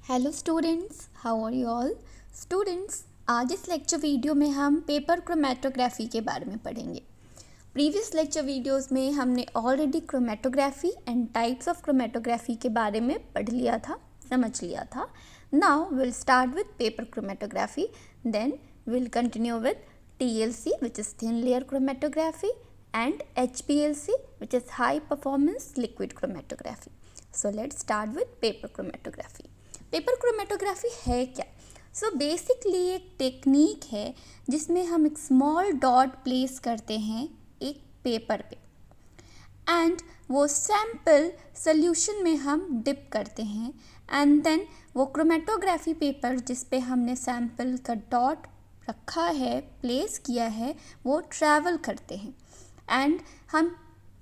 Hello students, how are you all. Students, आज इस lecture video में हम पेपर क्रोमेटोग्राफी के बारे में पढ़ेंगे। प्रीवियस लेक्चर वीडियोस में हमने already chromatography and types of chromatography के बारे में पढ़ लिया था, समझ लिया था। Now will start with paper chromatography, then will continue with TLC which is thin layer chromatography and HPLC which is high performance liquid chromatography. So let's start with paper chromatography. Paper chromatography है क्या? So basically एक technique है जिसमें हम एक small dot place करते हैं एक पेपर पे एंड वो सैम्पल सोल्यूशन में हम डिप करते हैं एंड देन वो क्रोमेटोग्राफी पेपर जिस पे हमने सैम्पल का डॉट रखा है, प्लेस किया है, वो ट्रैवल करते हैं एंड हम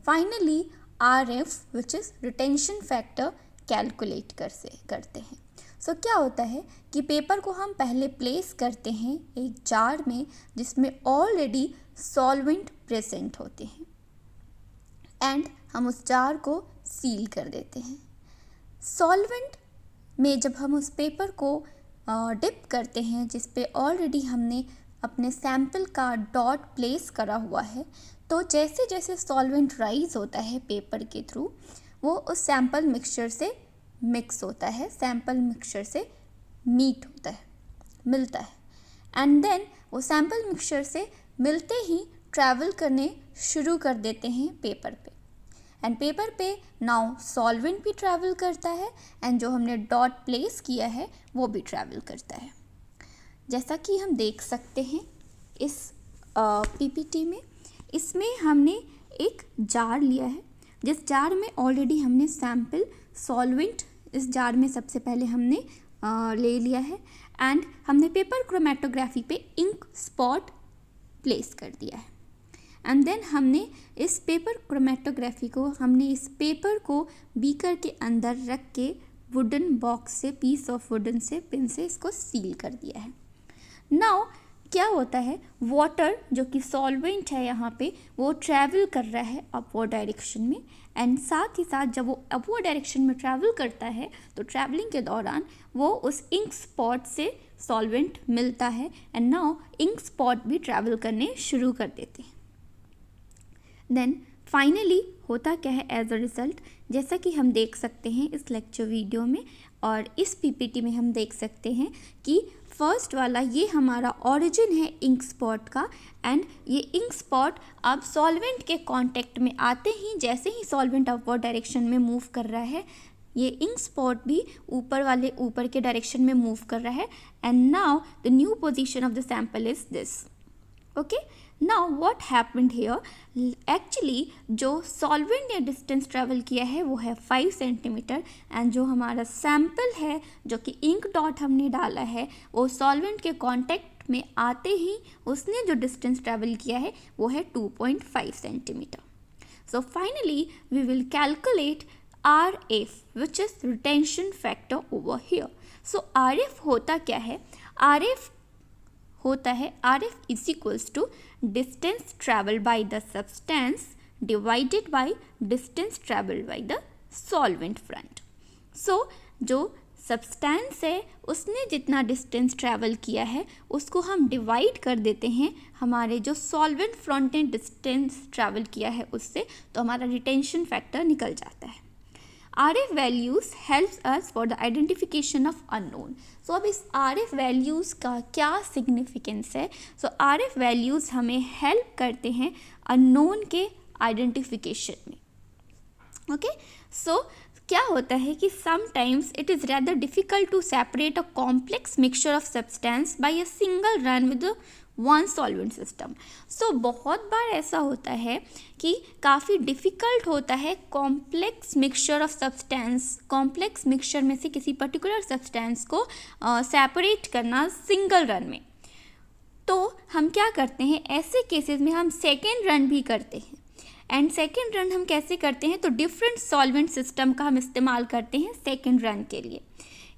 finally RF which is retention factor calculate करते हैं। सो क्या होता है कि पेपर को हम पहले प्लेस करते हैं एक जार में जिसमें ऑलरेडी सॉल्वेंट प्रेजेंट होते हैं एंड हम उस जार को सील कर देते हैं। सॉल्वेंट में जब हम उस पेपर को डिप करते हैं जिस पे ऑलरेडी हमने अपने सैम्पल का डॉट प्लेस करा हुआ है, तो जैसे जैसे सॉल्वेंट राइज होता है पेपर के थ्रू, वो उस सैम्पल मिक्सचर से मिक्स होता है, सैम्पल मिक्सचर से मीट होता है, मिलता है एंड देन वो सैम्पल मिक्सचर से मिलते ही ट्रैवल करने शुरू कर देते हैं पेपर पे एंड पेपर पे नाउ सॉल्वेंट भी ट्रैवल करता है एंड जो हमने डॉट प्लेस किया है वो भी ट्रैवल करता है। जैसा कि हम देख सकते हैं इस PPT में, इसमें हमने एक जार लिया है जिस जार में ऑलरेडी हमने सैम्पल सॉल्वेंट इस जार में सबसे पहले हमने ले लिया है एंड हमने पेपर क्रोमेटोग्राफी पे इंक स्पॉट प्लेस कर दिया है एंड देन हमने इस पेपर क्रोमेटोग्राफी को इस पेपर को बीकर के अंदर रख के वुडन बॉक्स से, पीस ऑफ वुडन से, पिन से इसको सील कर दिया है। नाउ क्या होता है, वाटर जो कि सॉल्वेंट है यहाँ पे वो ट्रैवल कर रहा है अपवर्ड डायरेक्शन में एंड साथ ही साथ जब वो अपवर्ड डायरेक्शन में ट्रैवल करता है तो ट्रैवलिंग के दौरान वो उस इंक स्पॉट से सॉल्वेंट मिलता है एंड नाउ इंक स्पॉट भी ट्रैवल करने शुरू कर देते हैं। देन फाइनली होता क्या है एज अ रिज़ल्ट, जैसा कि हम देख सकते हैं इस लेक्चर वीडियो में और इस PPT में हम देख सकते हैं कि फर्स्ट वाला ये हमारा ओरिजिन है इंक स्पॉट का एंड ये इंक स्पॉट अब सॉल्वेंट के कांटेक्ट में आते ही, जैसे ही सॉल्वेंट अपवर्ड डायरेक्शन में मूव कर रहा है, ये इंक स्पॉट भी ऊपर के डायरेक्शन में मूव कर रहा है and now the new position of the sample is this. Okay, now what happened here, actually जो सॉल्वेंट ने डिस्टेंस ट्रैवल किया है वो है 5 सेंटीमीटर एंड जो हमारा सैंपल है जो कि इंक डॉट हमने डाला है वो सॉल्वेंट के कांटेक्ट में आते ही उसने जो डिस्टेंस ट्रैवल किया है वो है 2.5 centimetre. So finally we will calculate RF which is retention factor over here. So RF होता क्या है, RF होता है RF is equals to distance travel by the substance divided by distance travel by the solvent front. So जो substance है उसने जितना distance travel किया है उसको हम डिवाइड कर देते हैं हमारे जो सॉल्वेंट फ्रंट ने डिस्टेंस ट्रैवल किया है उससे, तो हमारा रिटेंशन फैक्टर निकल जाता है। RF values helps us for the identification of unknown. So अब इस RF values का क्या significance है? So RF values हमें help करते हैं unknown के identification में। Okay? So क्या होता है कि sometimes it is rather difficult to separate a complex mixture of substance by a single run with the one solvent system. So बहुत बार ऐसा होता है कि काफ़ी डिफ़िकल्ट होता है complex mixture of substance, complex mixture में से किसी पर्टिकुलर सब्सटेंस को सेपरेट करना सिंगल रन में। तो हम क्या करते हैं, ऐसे केसेस में हम सेकेंड रन भी करते हैं एंड सेकेंड रन हम कैसे करते हैं, तो डिफरेंट सॉल्वेंट सिस्टम का हम इस्तेमाल करते हैं सेकेंड रन के लिए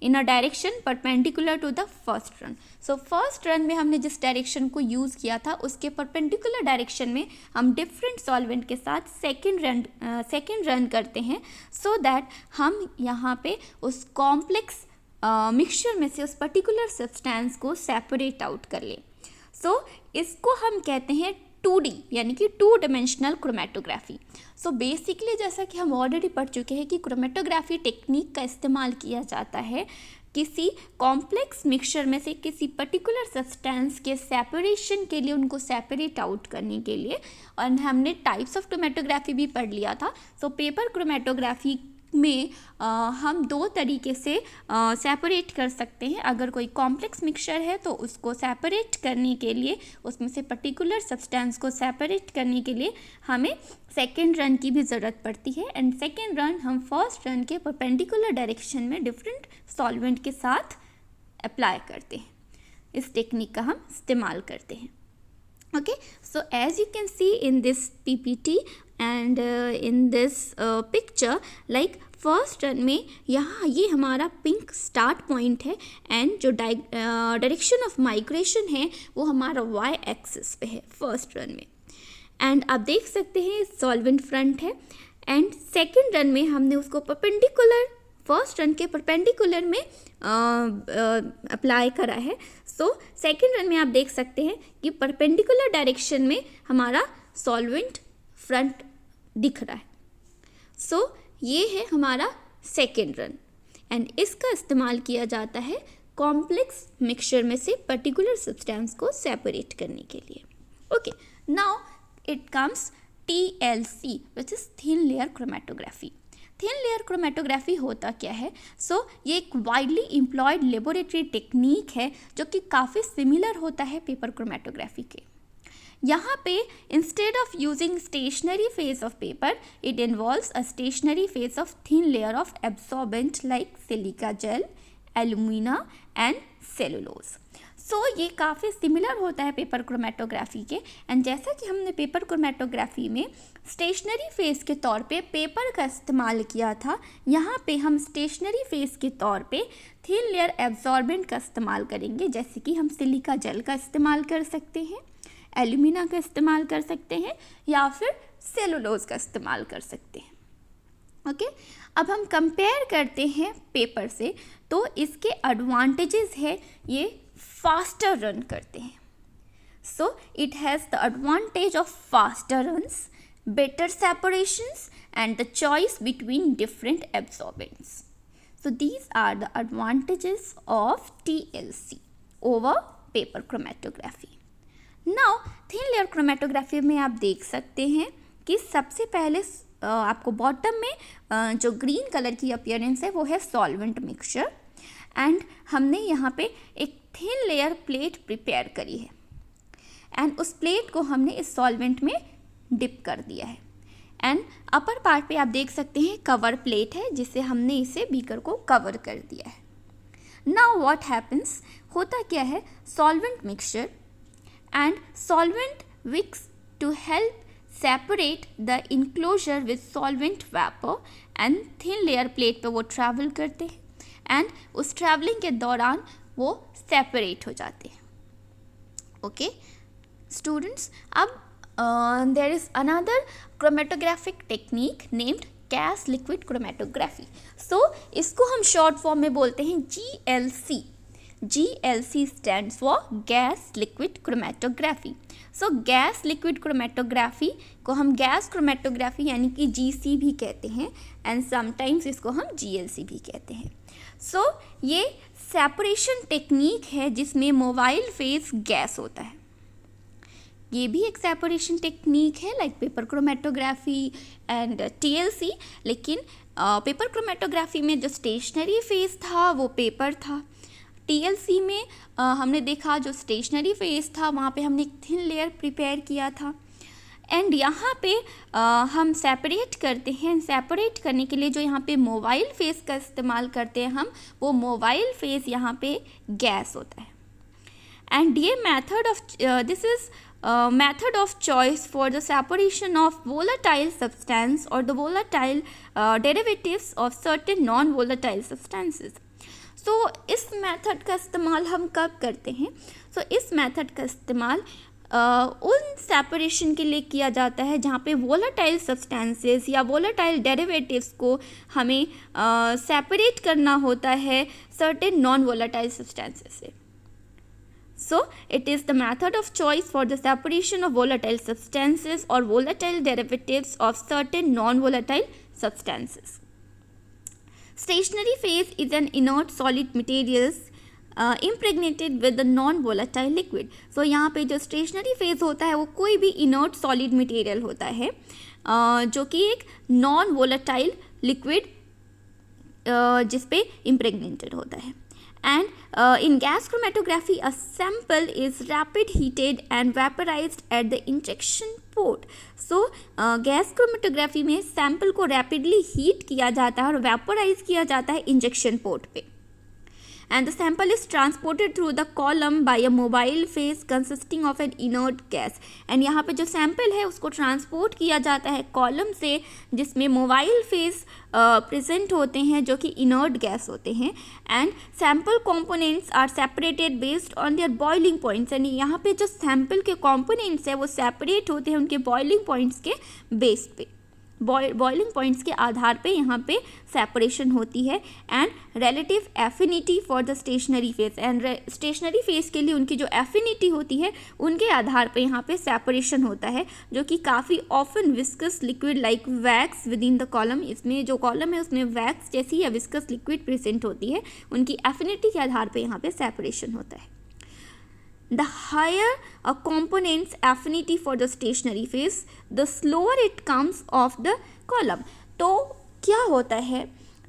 in a direction perpendicular to the first run. So first run में हमने जिस डायरेक्शन को यूज़ किया था उसके परपेंडिकुलर डायरेक्शन में हम डिफरेंट सॉल्वेंट के साथ सेकेंड रन करते हैं सो दैट हम यहाँ पे उस कॉम्प्लेक्स मिक्सचर में से उस पर्टिकुलर सब्सटेंस को सेपरेट आउट कर ले। सो इसको हम कहते हैं 2D यानी कि 2 डायमेंशनल क्रोमेटोग्राफी। सो बेसिकली जैसा कि हम ऑलरेडी पढ़ चुके हैं कि क्रोमेटोग्राफी टेक्निक का इस्तेमाल किया जाता है किसी कॉम्प्लेक्स मिक्सचर में से किसी पर्टिकुलर सब्सटेंस के सेपरेशन के लिए, उनको सेपरेट आउट करने के लिए। और हमने टाइप्स ऑफ क्रोमेटोग्राफी भी पढ़ लिया था। सो पेपर क्रोमेटोग्राफी में हम 2 तरीके से सेपरेट कर सकते हैं। अगर कोई कॉम्प्लेक्स मिक्सचर है तो उसको सेपरेट करने के लिए, उसमें से पर्टिकुलर सब्सटेंस को सेपरेट करने के लिए हमें सेकेंड रन की भी ज़रूरत पड़ती है। एंड सेकेंड रन हम फर्स्ट रन के परपेंडिकुलर डायरेक्शन में डिफरेंट सॉल्वेंट के साथ अप्लाई करते हैं। इस टेक्निक का हम इस्तेमाल करते हैं। Okay, so as you can see in this PPT and in this picture, like first run में यहाँ ये हमारा पिंक स्टार्ट पॉइंट है एंड जो डायरेक्शन ऑफ माइग्रेशन है वो हमारा वाई एक्सिस पे है फर्स्ट रन में। एंड आप देख सकते हैं सॉल्वेंट फ्रंट है एंड सेकेंड रन में हमने उसको परपेंडिकुलर, फर्स्ट रन के परपेंडिकुलर में अप्लाई करा है। सो सेकेंड रन में आप देख सकते हैं कि परपेंडिकुलर डायरेक्शन में हमारा सॉल्वेंट फ्रंट दिख रहा है। सो ये है हमारा सेकेंड रन एंड इसका इस्तेमाल किया जाता है कॉम्प्लेक्स मिक्सचर में से पर्टिकुलर सब्सटेंस को सेपरेट करने के लिए। Okay, now it comes TLC which is thin layer chromatography. Thin layer chromatography होता क्या है? ये एक वाइडली एम्प्लॉयड लेबोरेटरी टेक्निक है जो कि काफ़ी सिमिलर होता है पेपर क्रोमेटोग्राफी के। यहाँ पे instead of using stationary phase of paper, it involves a stationary phase of thin layer of absorbent like silica gel, alumina and cellulose. ये काफ़ी सिमिलर होता है पेपर क्रोमेटोग्राफी के। एंड जैसा कि हमने पेपर क्रोमेटोग्राफी में स्टेशनरी फेस के तौर पे पेपर का इस्तेमाल किया था, यहाँ पे हम स्टेशनरी फेस के तौर पे थिन लेयर एब्जॉर्बेंट का इस्तेमाल करेंगे। जैसे कि हम सिलिका जेल का इस्तेमाल कर सकते हैं, एल्यूमिना का इस्तेमाल कर सकते हैं या फिर सेलुलोज का इस्तेमाल कर सकते हैं। ओके, अब हम कंपेयर करते हैं पेपर से, तो इसके एडवांटेजेस है ये फास्टर रन करते हैं। It has the advantage of faster runs, better separations and the choice between different absorbents. These are the advantages of TLC over paper chromatography. Now thin layer chromatography में आप देख सकते हैं कि सबसे पहले आपको बॉटम में जो ग्रीन कलर की अपीयरेंस है वो है सॉल्वेंट मिक्सचर एंड हमने यहाँ पे एक थिन लेयर प्लेट प्रिपेयर करी है एंड उस प्लेट को हमने इस सॉल्वेंट में डिप कर दिया है। एंड अपर पार्ट पे आप देख सकते हैं कवर प्लेट है जिससे हमने इसे बीकर को कवर कर दिया है। नाउ व्हाट हैपन्स, होता क्या है, solvent mixture and solvent wicks to help separate the enclosure with solvent vapour and thin layer plate पे वो ट्रैवल करते हैं एंड उस ट्रैवलिंग के दौरान वो सेपरेट हो जाते हैं। ओके स्टूडेंट्स, अब there is another chromatographic technique named gas liquid chromatography. इसको हम शॉर्ट फॉर्म में बोलते हैं GLC। GLC stands for gas liquid chromatography. Gas liquid chromatography को हम गैस क्रोमेटोग्राफी यानी कि GC भी कहते हैं एंड समटाइम्स इसको हम GLC भी कहते हैं। ये सेपरेशन टेक्निक है जिसमें मोबाइल फेज गैस होता है। ये भी एक सेपरेशन टेक्निक है like paper chromatography and TLC, लेकिन पेपर क्रोमेटोग्राफी में जो स्टेशनरी फेज था वो पेपर था। TLC में हमने देखा जो स्टेशनरी फेज था वहाँ पे हमने एक थिन लेयर प्रिपेयर किया था एंड यहाँ पे हम सेपरेट करते हैं। सेपरेट करने के लिए जो यहाँ पे मोबाइल फेस का इस्तेमाल करते हैं हम, वो मोबाइल फेस यहाँ पे गैस होता है। एंड ये method of this is method of choice for the separation of volatile substance or the volatile derivatives of certain non-volatile substances. इस मेथड का इस्तेमाल हम कब करते हैं? इस मेथड का इस्तेमाल उन सेपरेशन के लिए किया जाता है जहाँ पे वोलेटाइल सब्सटेंसेस या वोलेटाइल डेरिवेटिव्स को हमें सेपरेट करना होता है सर्टेन नॉन वोलेटाइल सब्सटेंसेस से. So, it is the method of choice for the separation of volatile substances or volatile derivatives of certain non-volatile substances. Stationary phase is an inert solid materials impregnated with the non-volatile liquid. So, यहाँ पे जो stationary phase होता है वो कोई भी inert solid material होता है जो कि एक non-volatile liquid जिस पे impregnated होता है. And in gas chromatography, a sample is rapid heated and vaporized at the injection port. So, gas chromatography में sample को rapidly heat किया जाता है और vaporize किया जाता है injection port पे. And the sample is transported through the column by a mobile phase consisting of an inert gas. And यहाँ पे जो sample है उसको transport किया जाता है column से जिसमें mobile phase present होते हैं जो कि inert gas होते हैं. And sample components are separated based on their boiling points. And यहाँ पे जो sample के components है वो separate होते हैं उनके boiling points के base पे. बॉइलिंग पॉइंट्स के आधार पे यहाँ पे सेपरेशन होती है. And relative affinity for the stationary phase. And stationary phase के लिए उनकी जो एफिनिटी होती है उनके आधार पे यहाँ पे सेपरेशन होता है जो कि काफ़ी often viscous liquid like wax with in the column. इसमें जो कॉलम है उसमें वैक्स जैसी या विस्कस लिक्विड प्रेजेंट होती है. उनकी एफिनिटी के आधार पे यहाँ पे सेपरेशन होता है. The higher a component's affinity for the stationary phase, the slower it comes off the column. तो क्या होता है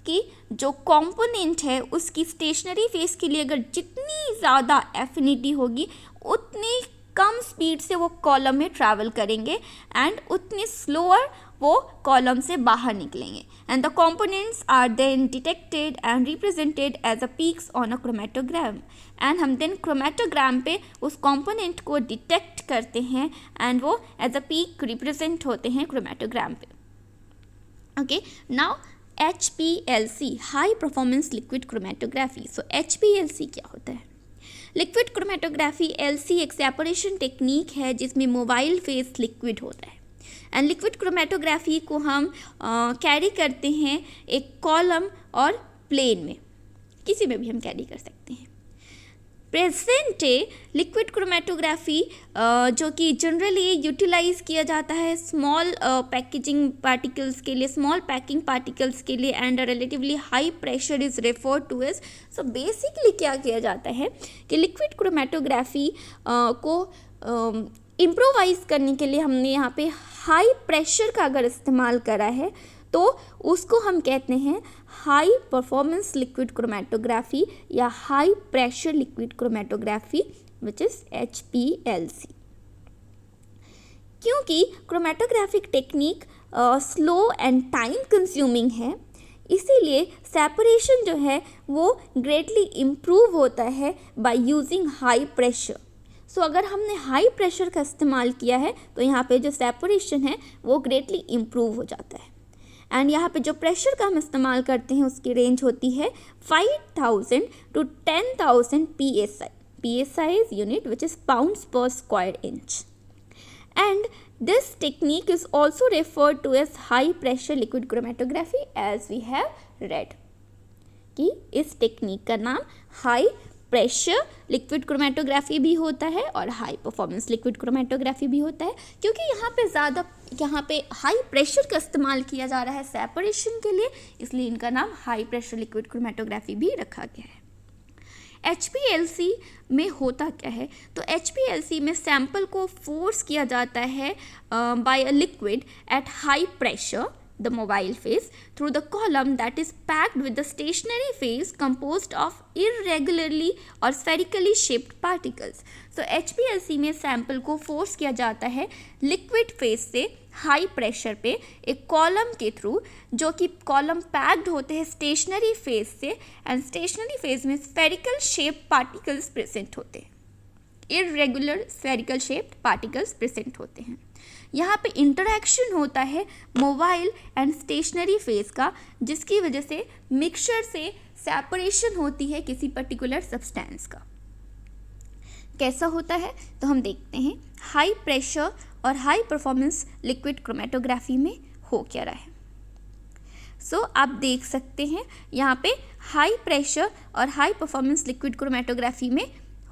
कि जो कंपोनेंट है उसकी स्टेशनरी फेज के लिए अगर जितनी ज़्यादा एफिनिटी होगी उतनी कम स्पीड से वो कॉलम में ट्रैवल करेंगे एंड उतनी स्लोअर वो कॉलम से बाहर निकलेंगे. And the components are then detected and represented as a peaks on a chromatogram. And हम देन क्रोमेटोग्राम पे उस कंपोनेंट को डिटेक्ट करते हैं एंड वो एज अ पीक रिप्रेजेंट होते हैं क्रोमेटोग्राम पे. Okay, now HPLC, high performance liquid chromatography. So HPLC क्या होता है? लिक्विड क्रोमेटोग्राफी LC एक सेपरेशन टेक्निक है जिसमें मोबाइल फेस लिक्विड होता है. एंड लिक्विड क्रोमेटोग्राफी को हम कैरी करते हैं एक कॉलम और प्लेन में, किसी में भी हम कैरी कर सकते हैं. प्रेजेंट डे लिक्विड क्रोमेटोग्राफी जो कि जनरली यूटिलाइज किया जाता है स्मॉल पैकेजिंग पार्टिकल्स के लिए, स्मॉल पैकिंग पार्टिकल्स के लिए. And relatively high pressure is referred to as. So basically क्या किया जाता है कि लिक्विड क्रोमेटोग्राफी को इम्प्रोवाइज़ करने के लिए हमने यहाँ पे हाई प्रेशर का अगर इस्तेमाल करा है तो उसको हम कहते हैं हाई परफॉर्मेंस लिक्विड क्रोमेटोग्राफी या high pressure liquid chromatography which is HPLC. क्योंकि chromatographic technique slow and time consuming है इसीलिए सेपरेशन जो है वो ग्रेटली इम्प्रूव होता है बाय यूजिंग हाई प्रेशर. सो अगर हमने हाई प्रेशर का इस्तेमाल किया है तो यहाँ पे जो सेपरेशन है वो ग्रेटली इम्प्रूव हो जाता है. एंड यहाँ पे जो प्रेशर का हम इस्तेमाल करते हैं उसकी रेंज होती है 5000 to 10,000 PSI. PSI is unit which is pounds per square inch. And this technique is also referred to as high pressure liquid chromatography as we have read. कि इस टेक्निक का नाम हाई प्रेशर लिक्विड क्रोमेटोग्राफी भी होता है और high performance liquid chromatography भी होता है. क्योंकि यहाँ पे हाई प्रेशर का इस्तेमाल किया जा रहा है सेपरेशन के लिए, इसलिए इनका नाम हाई प्रेशर लिक्विड क्रोमेटोग्राफी भी रखा गया है. HPLC में होता क्या है? तो HPLC में सैंपल को फोर्स किया जाता है by a liquid at high pressure, the mobile phase, through the column that is packed with the stationary phase composed of irregularly or spherically shaped particles. So HPLC में sample को force किया जाता है liquid phase से high pressure पे एक column के through, जो कि कॉलम पैक्ड होते हैं स्टेशनरी फेज से. एंड स्टेशनरी फेज में स्फेरिकल शेप पार्टिकल्स प्रेजेंट होते हैं, irregular spherical shaped particles present होते हैं. यहाँ पे इंटरैक्शन होता है मोबाइल एंड स्टेशनरी फेज का, जिसकी वजह से मिक्सचर से सेपरेशन होती है किसी पर्टिकुलर सब्सटेंस का. कैसा होता है तो हम देखते हैं हाई प्रेशर और हाई परफॉर्मेंस लिक्विड क्रोमेटोग्राफी में हो क्या रहा है। सो आप देख सकते हैं यहाँ पे हाई प्रेशर और हाई परफॉर्मेंस लिक्विड क्रोमेटोग्राफी में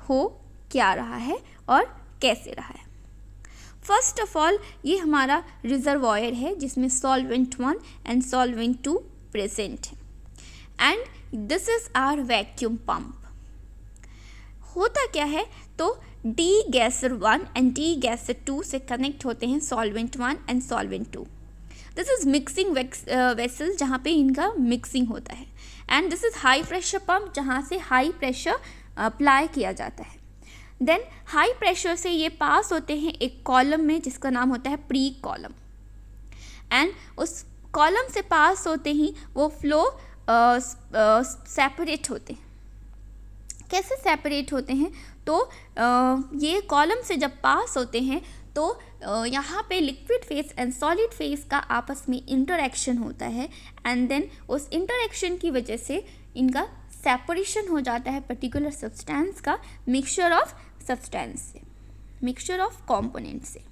हो क्या रहा है और कैसे रहा है। फर्स्ट ऑफ ऑल ये हमारा रिजर्वॉयर है जिसमें सॉल्वेंट 1 एंड सॉल्वेंट 2 प्रेजेंट है and this is our vacuum pump. होता क्या है तो degasser 1 and degasser 2 से कनेक्ट होते हैं solvent 1 and solvent 2। This is mixing vessel जहाँ पे इनका मिक्सिंग होता है and this is high pressure pump जहाँ से हाई प्रेशर अप्लाई किया जाता है। देन हाई प्रेशर से ये पास होते हैं एक कॉलम में जिसका नाम होता है प्री कॉलम एंड उस कॉलम से पास होते ही वो फ्लो सेपरेट होते हैं। कैसे सेपरेट होते हैं तो ये कॉलम से जब पास होते हैं तो यहाँ पे liquid phase and solid phase का आपस में इंटरेक्शन होता है एंड देन उस इंटरेक्शन की वजह से इनका सेपरेशन हो जाता है पर्टिकुलर सब्सटेंस का मिक्सचर ऑफ सब्सटेंस से, मिक्सचर ऑफ कंपोनेंट से।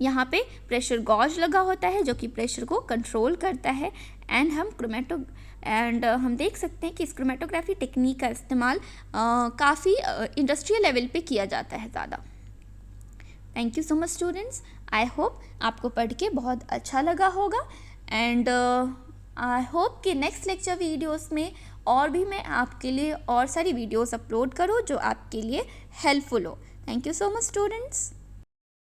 यहाँ पे प्रेशर गॉज लगा होता है जो कि प्रेशर को कंट्रोल करता है एंड हम देख सकते हैं कि इस क्रोमेटोग्राफी टेक्निक का इस्तेमाल काफ़ी इंडस्ट्रियल लेवल पे किया जाता है ज़्यादा। Thank you so much students, I hope आपको पढ़ के बहुत अच्छा लगा होगा एंड आई होप कि नेक्स्ट लेक्चर वीडियोस में और भी मैं आपके लिए और सारी वीडियोस अपलोड करूँ जो आपके लिए हेल्पफुल हो। Thank you so much students.